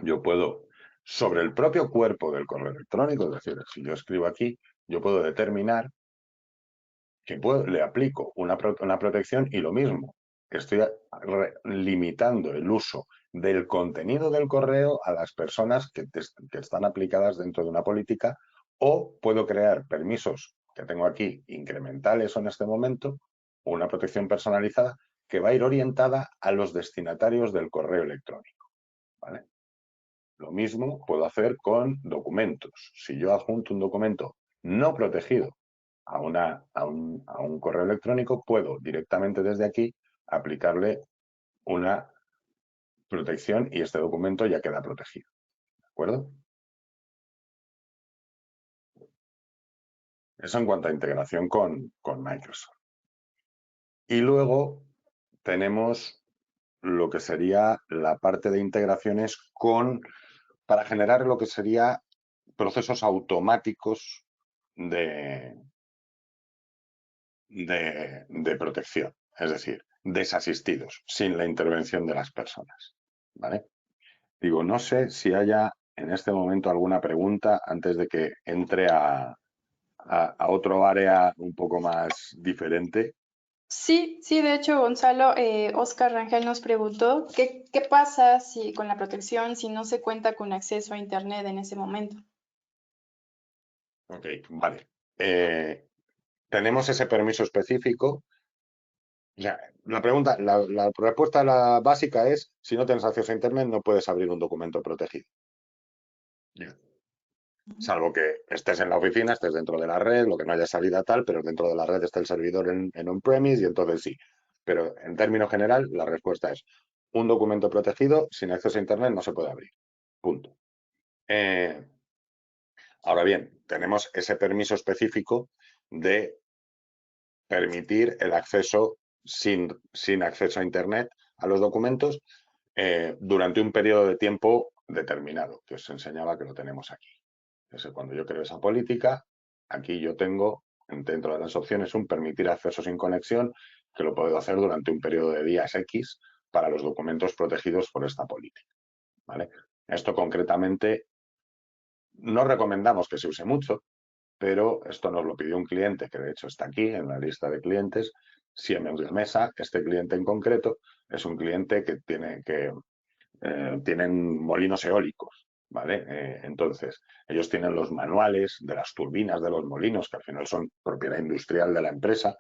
yo puedo, sobre el propio cuerpo del correo electrónico, es decir, si yo escribo aquí, yo puedo determinar que le aplico una protección y lo mismo, estoy limitando el uso del contenido del correo a las personas que están aplicadas dentro de una política, o puedo crear permisos que tengo aquí incrementales o en este momento, o una protección personalizada que va a ir orientada a los destinatarios del correo electrónico. ¿Vale? Lo mismo puedo hacer con documentos. Si yo adjunto un documento no protegido a un correo electrónico, puedo directamente desde aquí aplicarle una protección y este documento ya queda protegido. ¿De acuerdo? Eso en cuanto a integración con Microsoft. Y luego tenemos lo que sería la parte de integraciones para generar lo que sería procesos automáticos de protección, es decir, desasistidos, sin la intervención de las personas. ¿Vale? Digo, no sé si haya en este momento alguna pregunta antes de que entre a otro área un poco más diferente. Sí, sí, de hecho, Gonzalo, Oscar Rangel nos preguntó qué pasa si con la protección si no se cuenta con acceso a Internet en ese momento. Ok, vale. Tenemos ese permiso específico. O sea, la respuesta básica es, si no tienes acceso a Internet, no puedes abrir un documento protegido. Ya. Salvo que estés en la oficina, estés dentro de la red, lo que no haya salida tal, pero dentro de la red está el servidor en on-premise y entonces sí. Pero en términos general, la respuesta es, un documento protegido sin acceso a Internet no se puede abrir. Punto. Ahora bien, tenemos ese permiso específico de permitir el acceso sin acceso a Internet a los documentos durante un periodo de tiempo determinado, que os enseñaba que lo tenemos aquí. Entonces, cuando yo creo esa política, aquí yo tengo, dentro de las opciones, un permitir acceso sin conexión, que lo puedo hacer durante un periodo de días X para los documentos protegidos por esta política. ¿Vale? Esto concretamente no recomendamos que se use mucho, pero esto nos lo pidió un cliente que de hecho está aquí en la lista de clientes, Siemens Gamesa. Este cliente en concreto es un cliente que tienen molinos eólicos, ¿vale? Entonces, ellos tienen los manuales de las turbinas de los molinos, que al final son propiedad industrial de la empresa,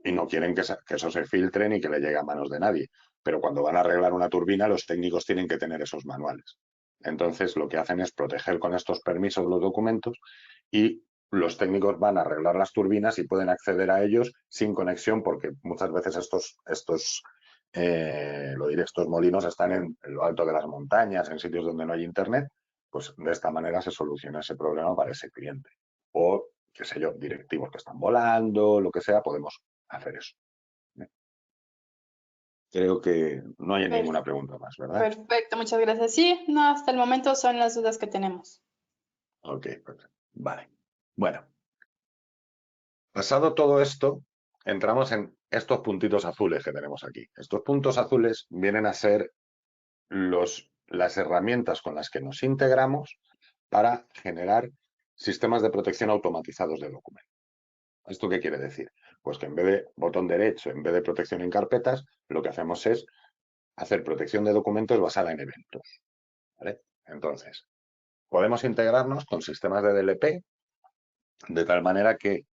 y no quieren que eso se filtre ni que le llegue a manos de nadie. Pero cuando van a arreglar una turbina, los técnicos tienen que tener esos manuales. Entonces, lo que hacen es proteger con estos permisos los documentos y los técnicos van a arreglar las turbinas y pueden acceder a ellos sin conexión, porque muchas veces estos molinos están en lo alto de las montañas, en sitios donde no hay internet. Pues de esta manera se soluciona ese problema para ese cliente. O, qué sé yo, directivos que están volando, lo que sea, podemos hacer eso. Creo que no hay ninguna Per- pregunta más, ¿verdad? Perfecto, muchas gracias. Sí, no, hasta el momento son las dudas que tenemos. Ok, perfecto. Vale. Bueno, pasado todo esto, entramos en estos puntitos azules que tenemos aquí. Estos puntos azules vienen a ser las herramientas con las que nos integramos para generar sistemas de protección automatizados de documentos. ¿Esto qué quiere decir? Pues que en vez de botón derecho, en vez de protección en carpetas, lo que hacemos es hacer protección de documentos basada en eventos. ¿Vale? Entonces, podemos integrarnos con sistemas de DLP de tal manera que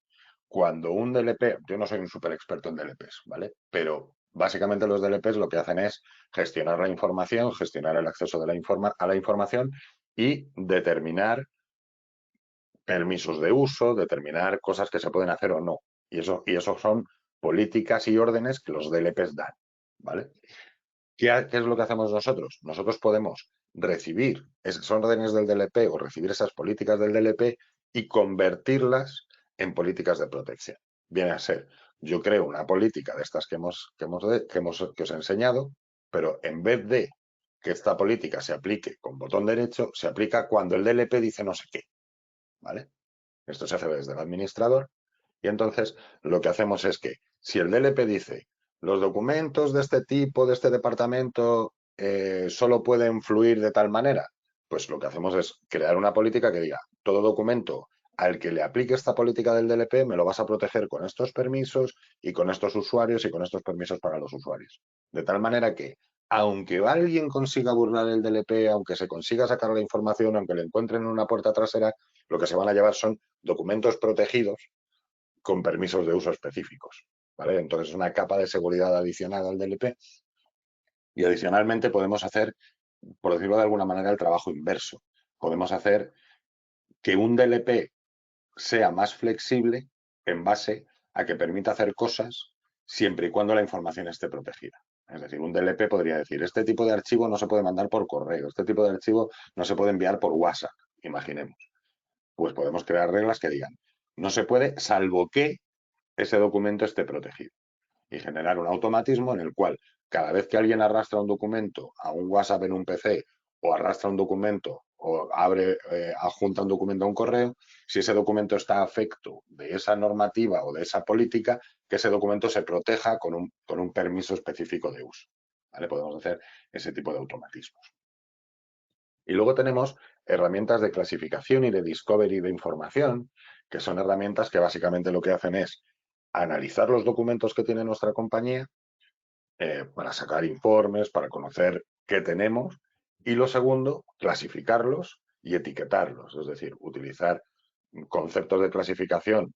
cuando un DLP, yo no soy un súper experto en DLPs, ¿vale? Pero básicamente los DLPs lo que hacen es gestionar la información, gestionar el acceso a la información y determinar permisos de uso, determinar cosas que se pueden hacer o no. Y eso son políticas y órdenes que los DLPs dan, ¿vale? ¿Qué es lo que hacemos nosotros? Nosotros podemos recibir esas órdenes del DLP o recibir esas políticas del DLP y convertirlas en políticas de protección. Viene a ser, yo creo una política de estas que os he enseñado, pero en vez de que esta política se aplique con botón derecho, se aplica cuando el DLP dice no sé qué, ¿vale? Esto se hace desde el administrador y entonces lo que hacemos es que si el DLP dice los documentos de este tipo, de este departamento, solo pueden fluir de tal manera, pues lo que hacemos es crear una política que diga todo documento al que le aplique esta política del DLP me lo vas a proteger con estos permisos y con estos usuarios y con estos permisos para los usuarios. De tal manera que aunque alguien consiga burlar el DLP, aunque se consiga sacar la información, aunque le encuentren en una puerta trasera, lo que se van a llevar son documentos protegidos con permisos de uso específicos. ¿Vale? Entonces, una capa de seguridad adicional al DLP. Y adicionalmente podemos hacer por decirlo de alguna manera, el trabajo inverso. Podemos hacer que un DLP sea más flexible en base a que permita hacer cosas siempre y cuando la información esté protegida. Es decir, un DLP podría decir, este tipo de archivo no se puede mandar por correo, este tipo de archivo no se puede enviar por WhatsApp, imaginemos. Pues podemos crear reglas que digan, no se puede salvo que ese documento esté protegido y generar un automatismo en el cual cada vez que alguien arrastra un documento a un WhatsApp en un PC o arrastra un documento o adjunta un documento a un correo, si ese documento está afecto de esa normativa o de esa política, que ese documento se proteja con un permiso específico de uso. ¿Vale? Podemos hacer ese tipo de automatismos. Y luego tenemos herramientas de clasificación y de discovery de información, que son herramientas que básicamente lo que hacen es analizar los documentos que tiene nuestra compañía para sacar informes, para conocer qué tenemos. Y lo segundo, clasificarlos y etiquetarlos, es decir, utilizar conceptos de clasificación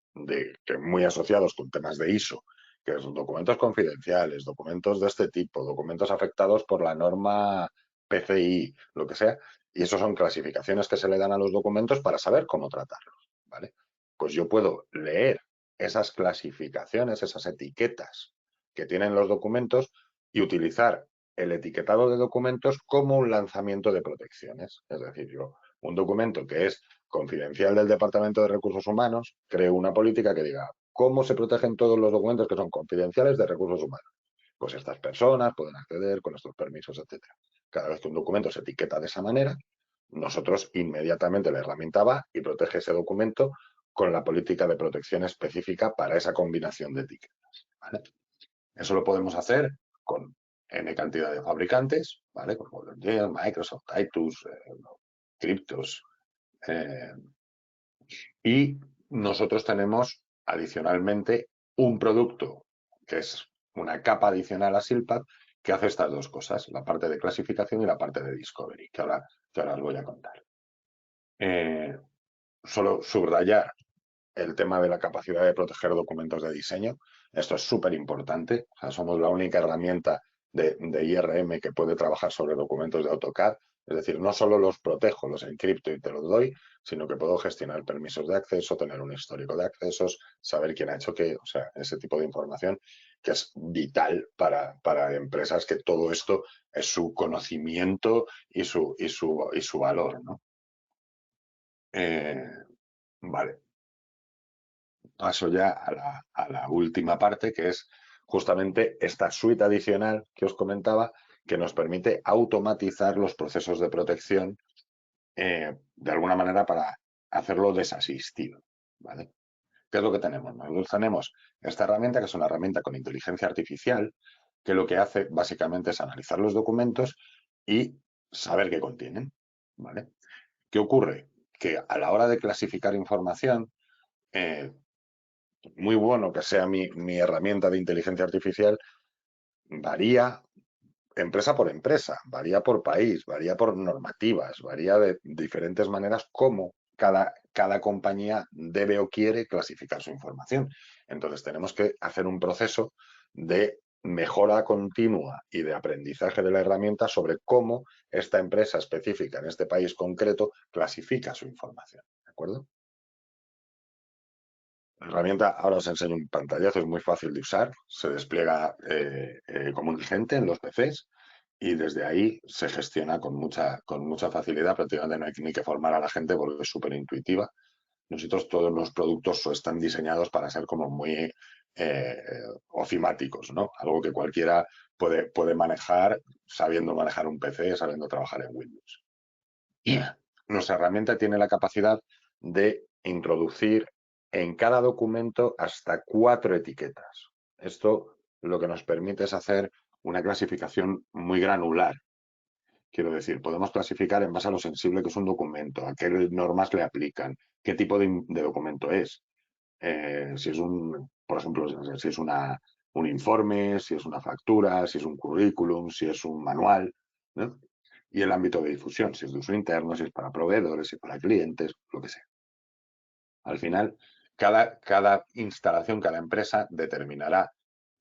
que muy asociados con temas de ISO, que son documentos confidenciales, documentos de este tipo, documentos afectados por la norma PCI, lo que sea, y eso son clasificaciones que se le dan a los documentos para saber cómo tratarlos, ¿vale? Pues yo puedo leer esas clasificaciones, esas etiquetas que tienen los documentos y utilizar el etiquetado de documentos como un lanzamiento de protecciones. Es decir, yo, un documento que es confidencial del Departamento de Recursos Humanos, creo una política que diga cómo se protegen todos los documentos que son confidenciales de recursos humanos. Pues estas personas pueden acceder con estos permisos, etcétera. Cada vez que un documento se etiqueta de esa manera, nosotros inmediatamente la herramienta va y protege ese documento con la política de protección específica para esa combinación de etiquetas. ¿Vale? Eso lo podemos hacer con N cantidad de fabricantes, ¿vale? Como Microsoft, iTunes, Cryptos. Y nosotros tenemos adicionalmente un producto que es una capa adicional a SILPAD que hace estas dos cosas, la parte de clasificación y la parte de discovery, que ahora os voy a contar. Solo subrayar el tema de la capacidad de proteger documentos de diseño. Esto es súper importante. O sea, somos la única herramienta de IRM que puede trabajar sobre documentos de AutoCAD. Es decir, no solo los protejo, los encripto y te los doy, sino que puedo gestionar permisos de acceso, tener un histórico de accesos, saber quién ha hecho qué, o sea, ese tipo de información que es vital para empresas que todo esto es su conocimiento y su valor, ¿no? Vale. Paso ya a la última parte, que es justamente esta suite adicional que os comentaba, que nos permite automatizar los procesos de protección de alguna manera para hacerlo desasistido. ¿Vale? ¿Qué es lo que tenemos? Nosotros tenemos esta herramienta, que es una herramienta con inteligencia artificial, que lo que hace básicamente es analizar los documentos y saber qué contienen. ¿Vale? ¿Qué ocurre? Que a la hora de clasificar información, muy bueno que sea mi herramienta de inteligencia artificial, varía empresa por empresa, varía por país, varía por normativas, varía de diferentes maneras cómo cada compañía debe o quiere clasificar su información. Entonces tenemos que hacer un proceso de mejora continua y de aprendizaje de la herramienta sobre cómo esta empresa específica en este país concreto clasifica su información. ¿De acuerdo? La herramienta, ahora os enseño un pantallazo, es muy fácil de usar, se despliega como un agente en los PCs y desde ahí se gestiona con mucha facilidad, prácticamente no hay ni que formar a la gente porque es súper intuitiva. Nosotros todos los productos están diseñados para ser como muy ofimáticos, ¿no? Algo que cualquiera puede manejar sabiendo manejar un PC, sabiendo trabajar en Windows. Nuestra herramienta tiene la capacidad de introducir en cada documento hasta 4 etiquetas. Esto lo que nos permite es hacer una clasificación muy granular. Quiero decir, podemos clasificar en base a lo sensible que es un documento, a qué normas le aplican, qué tipo de documento es. Si es por ejemplo, si es un informe, si es una factura, si es un currículum, si es un manual, ¿no? Y el ámbito de difusión, si es de uso interno, si es para proveedores, si es para clientes, lo que sea. Al final, cada instalación, cada empresa determinará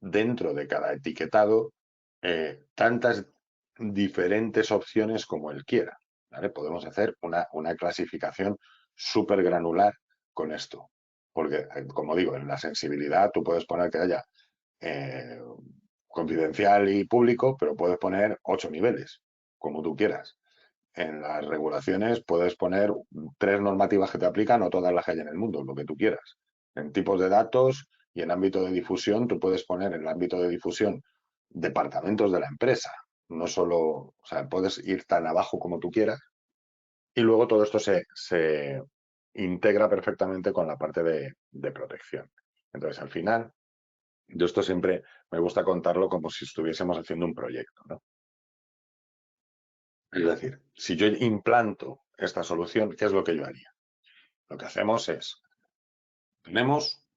dentro de cada etiquetado tantas diferentes opciones como él quiera, ¿vale? Podemos hacer una clasificación súper granular con esto. Porque, como digo, en la sensibilidad tú puedes poner que haya eh, confidencial y público, pero puedes poner 8 niveles, como tú quieras. En las regulaciones puedes poner 3 normativas que te aplican o todas las que hay en el mundo, lo que tú quieras. En tipos de datos y en ámbito de difusión, tú puedes poner en el ámbito de difusión departamentos de la empresa, no solo, o sea, puedes ir tan abajo como tú quieras y luego todo esto se integra perfectamente con la parte de protección. Entonces, al final, yo esto siempre me gusta contarlo como si estuviésemos haciendo un proyecto, ¿no? Es decir, si yo implanto esta solución, ¿qué es lo que yo haría? Lo que hacemos es,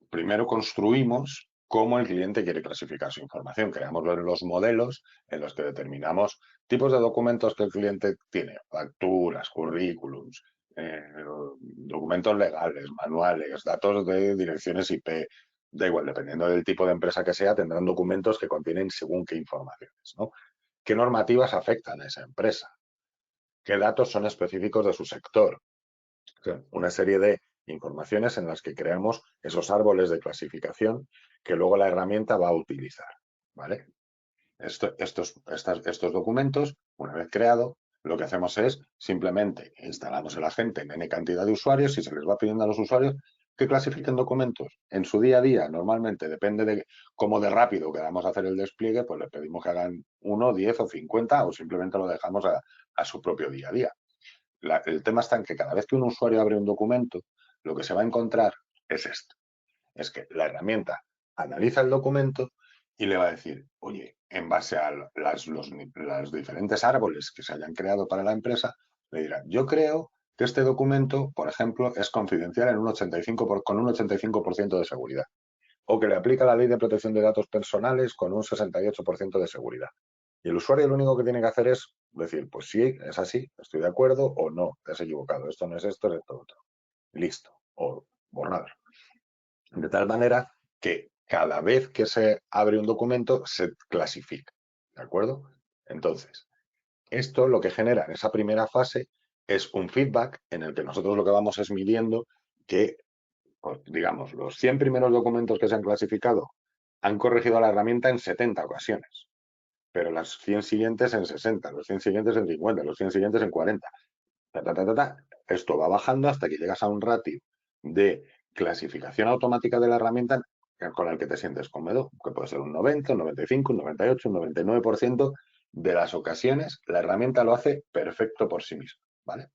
primero construimos cómo el cliente quiere clasificar su información. Creamos los modelos en los que determinamos tipos de documentos que el cliente tiene, facturas, currículums, documentos legales, manuales, datos de direcciones IP, da igual, dependiendo del tipo de empresa que sea, tendrán documentos que contienen según qué informaciones, ¿no? ¿Qué normativas afectan a esa empresa? ¿Qué datos son específicos de su sector? Una serie de informaciones en las que creamos esos árboles de clasificación que luego la herramienta va a utilizar, ¿vale? Estos documentos, una vez creado, lo que hacemos es simplemente instalamos el agente en N cantidad de usuarios y se les va pidiendo a los usuarios que clasifiquen documentos. En su día a día, normalmente, depende de cómo de rápido queramos hacer el despliegue, pues les pedimos que hagan 1, 10 o 50 o simplemente lo dejamos a su propio día a día. El tema está en que cada vez que un usuario abre un documento, lo que se va a encontrar es esto. Es que la herramienta analiza el documento y le va a decir, oye, en base a los diferentes árboles que se hayan creado para la empresa, le dirá, yo creo que este documento, por ejemplo, es confidencial en un 85 con un 85% de seguridad. O que le aplica la ley de protección de datos personales con un 68% de seguridad. Y el usuario lo único que tiene que hacer es decir, pues sí, es así, estoy de acuerdo, o no, te has equivocado, esto no es esto, es esto otro. Listo, o borrar. De tal manera que cada vez que se abre un documento se clasifica, ¿de acuerdo? Entonces, esto lo que genera en esa primera fase es un feedback en el que nosotros lo que vamos es midiendo que, pues, digamos, los 100 primeros documentos que se han clasificado han corregido a la herramienta en 70 ocasiones, pero las 100 siguientes en 60, los 100 siguientes en 50, los 100 siguientes en 40. Ta, ta, ta, ta, ta. Esto va bajando hasta que llegas a un ratio de clasificación automática de la herramienta con el que te sientes cómodo, que puede ser un 90, un 95, un 98, un 99% de las ocasiones la herramienta lo hace perfecto por sí misma, ¿vale?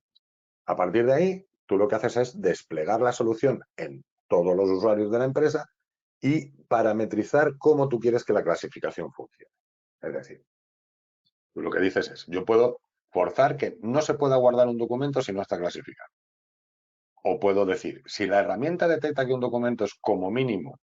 A partir de ahí, tú lo que haces es desplegar la solución en todos los usuarios de la empresa y parametrizar cómo tú quieres que la clasificación funcione. Es decir, tú lo que dices es, yo puedo forzar que no se pueda guardar un documento si no está clasificado. O puedo decir, si la herramienta detecta que un documento es como mínimo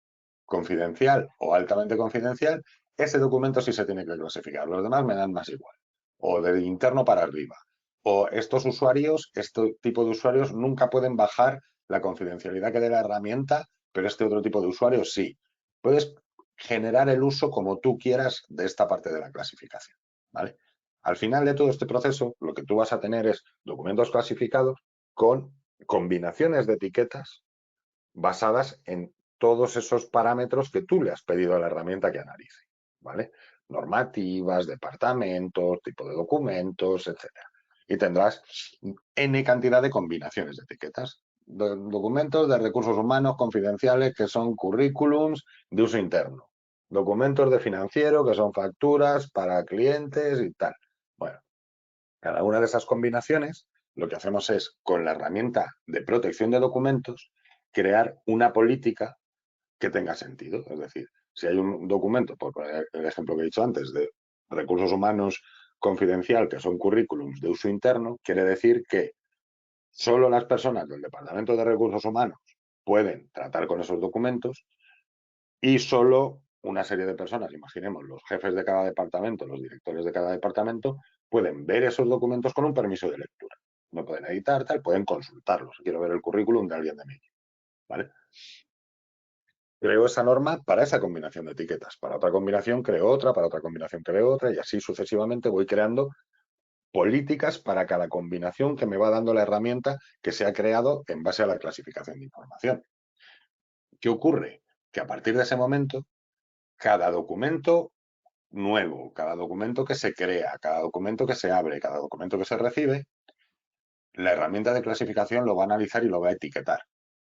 confidencial o altamente confidencial, ese documento sí se tiene que clasificar. Los demás me dan más igual. O de interno para arriba. O estos usuarios, este tipo de usuarios nunca pueden bajar la confidencialidad que dé la herramienta, pero este otro tipo de usuarios sí. Puedes generar el uso como tú quieras de esta parte de la clasificación, ¿vale? Al final de todo este proceso, lo que tú vas a tener es documentos clasificados con combinaciones de etiquetas basadas en todos esos parámetros que tú le has pedido a la herramienta que analice, ¿vale? Normativas, departamentos, tipo de documentos, etcétera. Y tendrás N cantidad de combinaciones de etiquetas. Documentos de recursos humanos confidenciales que son currículums de uso interno. Documentos de financiero que son facturas para clientes y tal. Bueno, cada una de esas combinaciones, lo que hacemos es, con la herramienta de protección de documentos, crear una política que tenga sentido. Es decir, si hay un documento, por poner el ejemplo que he dicho antes, de recursos humanos confidencial, que son currículums de uso interno, quiere decir que solo las personas del Departamento de Recursos Humanos pueden tratar con esos documentos y solo una serie de personas, imaginemos los jefes de cada departamento, los directores de cada departamento, pueden ver esos documentos con un permiso de lectura. No pueden editar, tal, pueden consultarlos. Quiero ver el currículum de alguien de mí, ¿vale? Creo esa norma para esa combinación de etiquetas. Para otra combinación creo otra, para otra combinación creo otra, y así sucesivamente voy creando políticas para cada combinación que me va dando la herramienta que se ha creado en base a la clasificación de información. ¿Qué ocurre? Que a partir de ese momento, cada documento nuevo, cada documento que se crea, cada documento que se abre, cada documento que se recibe, la herramienta de clasificación lo va a analizar y lo va a etiquetar.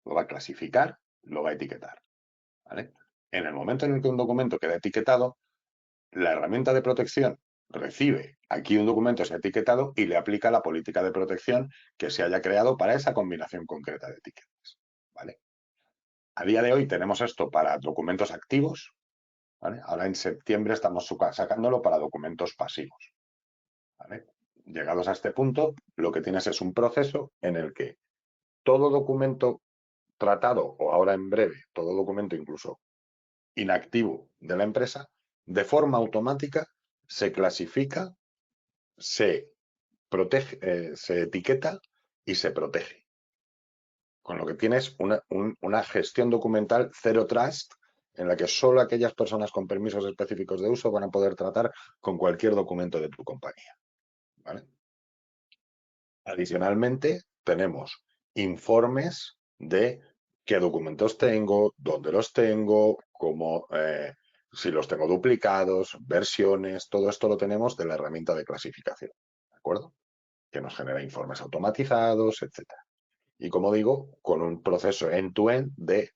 Lo va a clasificar, lo va a etiquetar. ¿Vale? En el momento en el que un documento queda etiquetado, la herramienta de protección recibe aquí un documento se ha etiquetado y le aplica la política de protección que se haya creado para esa combinación concreta de etiquetas. ¿Vale? A día de hoy tenemos esto para documentos activos. ¿Vale? Ahora en septiembre estamos sacándolo para documentos pasivos. ¿Vale? Llegados a este punto, lo que tienes es un proceso en el que todo documento tratado, o ahora en breve, todo documento incluso inactivo de la empresa, de forma automática se clasifica, se protege, se etiqueta y se protege. Con lo que tienes una gestión documental cero trust en la que solo aquellas personas con permisos específicos de uso van a poder tratar con cualquier documento de tu compañía. ¿Vale? Adicionalmente, tenemos informes de qué documentos tengo, dónde los tengo, cómo, si los tengo duplicados, versiones, todo esto lo tenemos de la herramienta de clasificación, ¿de acuerdo? Que nos genera informes automatizados, etcétera. Y como digo, con un proceso end-to-end de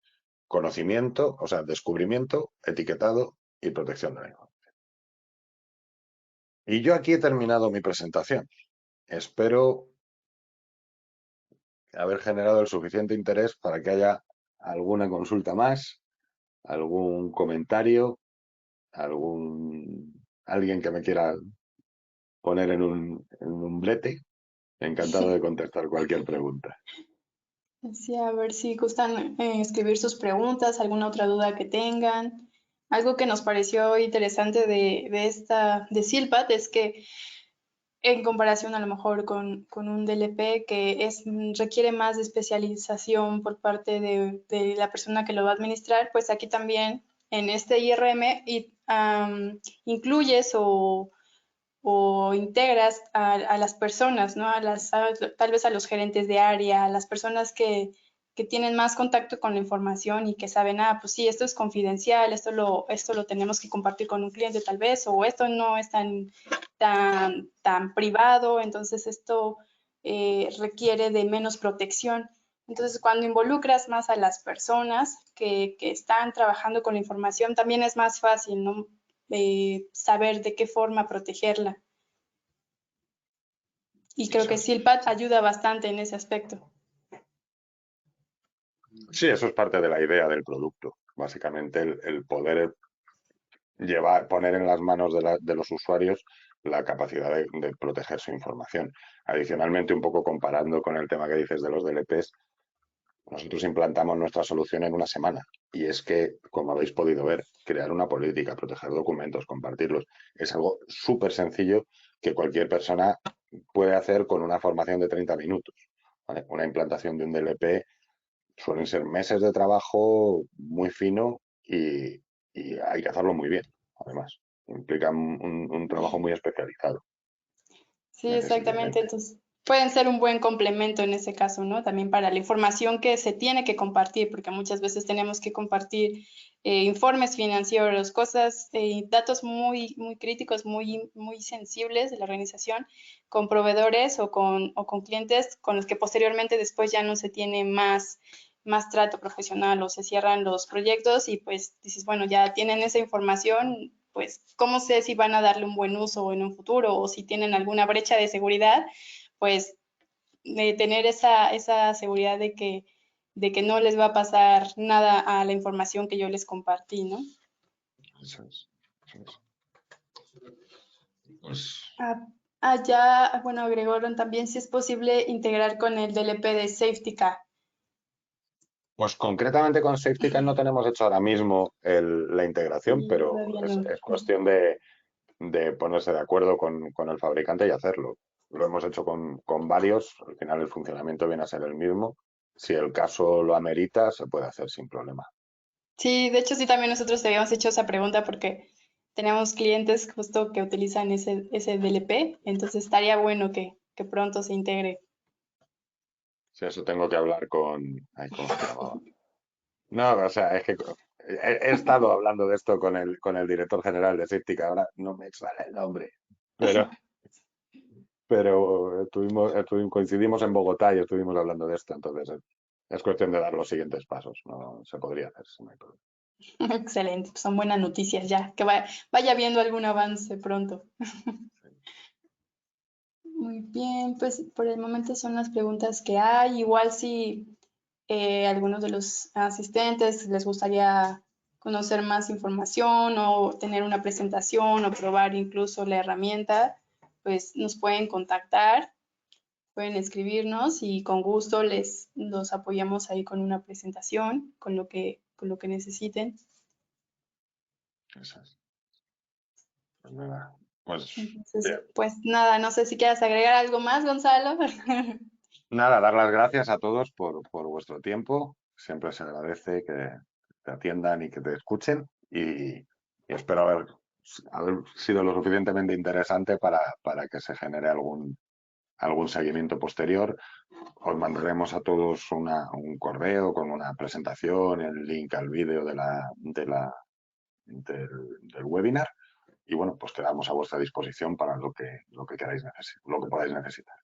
conocimiento, o sea, descubrimiento, etiquetado y protección de la información. Y yo aquí he terminado mi presentación. Espero haber generado el suficiente interés para que haya alguna consulta más, algún comentario, alguien que me quiera poner en un brete. Encantado de contestar cualquier pregunta. Sí, a ver si gustan escribir sus preguntas, alguna otra duda que tengan. Algo que nos pareció interesante de Silpat es que en comparación a lo mejor con un DLP que requiere más de especialización por parte de la persona que lo va a administrar, pues aquí también en este IRM incluyes o integras a las personas, ¿no? Tal vez a los gerentes de área, a las personas que tienen más contacto con la información y que saben, pues sí, esto es confidencial, esto lo tenemos que compartir con un cliente tal vez, o esto no es tan privado, entonces esto requiere de menos protección. Entonces, cuando involucras más a las personas que están trabajando con la información, también es más fácil, ¿no? Saber de qué forma protegerla. Y creo que Silpat ayuda bastante en ese aspecto. Sí, eso es parte de la idea del producto. Básicamente el poder poner en las manos de los usuarios la capacidad de proteger su información. Adicionalmente, un poco comparando con el tema que dices de los DLPs, nosotros implantamos nuestra solución en una semana. Y es que, como habéis podido ver, crear una política, proteger documentos, compartirlos, es algo súper sencillo que cualquier persona puede hacer con una formación de 30 minutos. ¿Vale? Una implantación de un DLP suelen ser meses de trabajo muy fino y hay que hacerlo muy bien, además. Implica un trabajo muy especializado, Sí, exactamente. necesariamente. Entonces, pueden ser un buen complemento en ese caso, ¿no? También para la información que se tiene que compartir, porque muchas veces tenemos que compartir informes financieros, cosas, datos muy críticos, muy sensibles de la organización con proveedores o con clientes con los que posteriormente después ya no se tiene más trato profesional o se cierran los proyectos y pues dices, bueno, ya tienen esa información, pues, ¿cómo sé si van a darle un buen uso en un futuro o si tienen alguna brecha de seguridad? Pues tener esa seguridad de que no les va a pasar nada a la información que yo les compartí, ¿no? Eso es, eso es. Pues, Allá, bueno, agregaron también si es posible integrar con el DLP de Safety Car. pues concretamente con SafetyCam no tenemos hecho ahora mismo la integración, Sí, pero todavía no. es cuestión de ponerse de acuerdo con el fabricante y hacerlo. Lo hemos hecho con varios, al final el funcionamiento viene a ser el mismo. Si el caso lo amerita, se puede hacer sin problema. Sí, de hecho sí, también nosotros te habíamos hecho esa pregunta porque tenemos clientes justo que utilizan ese DLP, entonces estaría bueno que pronto se integre. Si eso tengo que hablar con... Ay, ¿cómo se llamaba? No, o sea, es que he estado hablando de esto con el director general de Cíptica, ahora no me sale el nombre, pero, pero coincidimos en Bogotá y estuvimos hablando de esto, entonces es cuestión de dar los siguientes pasos, no se podría hacer, si no hay problema. Excelente, pues son buenas noticias ya, que vaya viendo algún avance pronto. Muy bien, pues por el momento son las preguntas que hay. Igual si algunos de los asistentes les gustaría conocer más información o tener una presentación o probar incluso la herramienta, pues nos pueden contactar, pueden escribirnos y con gusto los apoyamos ahí con una presentación, con lo que necesiten. Eso es. Pues nada, pues Entonces, bien. pues nada, no sé si quieras agregar algo más, Gonzalo. Nada, dar las gracias a todos por vuestro tiempo. Siempre se agradece que te atiendan y que te escuchen y espero haber sido lo suficientemente interesante para que se genere algún seguimiento posterior. Os mandaremos a todos un correo con una presentación, el link al vídeo del webinar y bueno, pues quedamos a vuestra disposición para lo que queráis lo que podáis necesitar.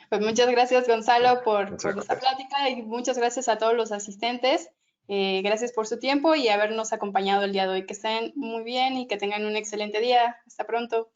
Pues muchas gracias, Gonzalo, Muchas por esta gracias. plática y muchas gracias a todos los asistentes. Gracias por su tiempo y habernos acompañado el día de hoy. Que estén muy bien y que tengan un excelente día. Hasta pronto.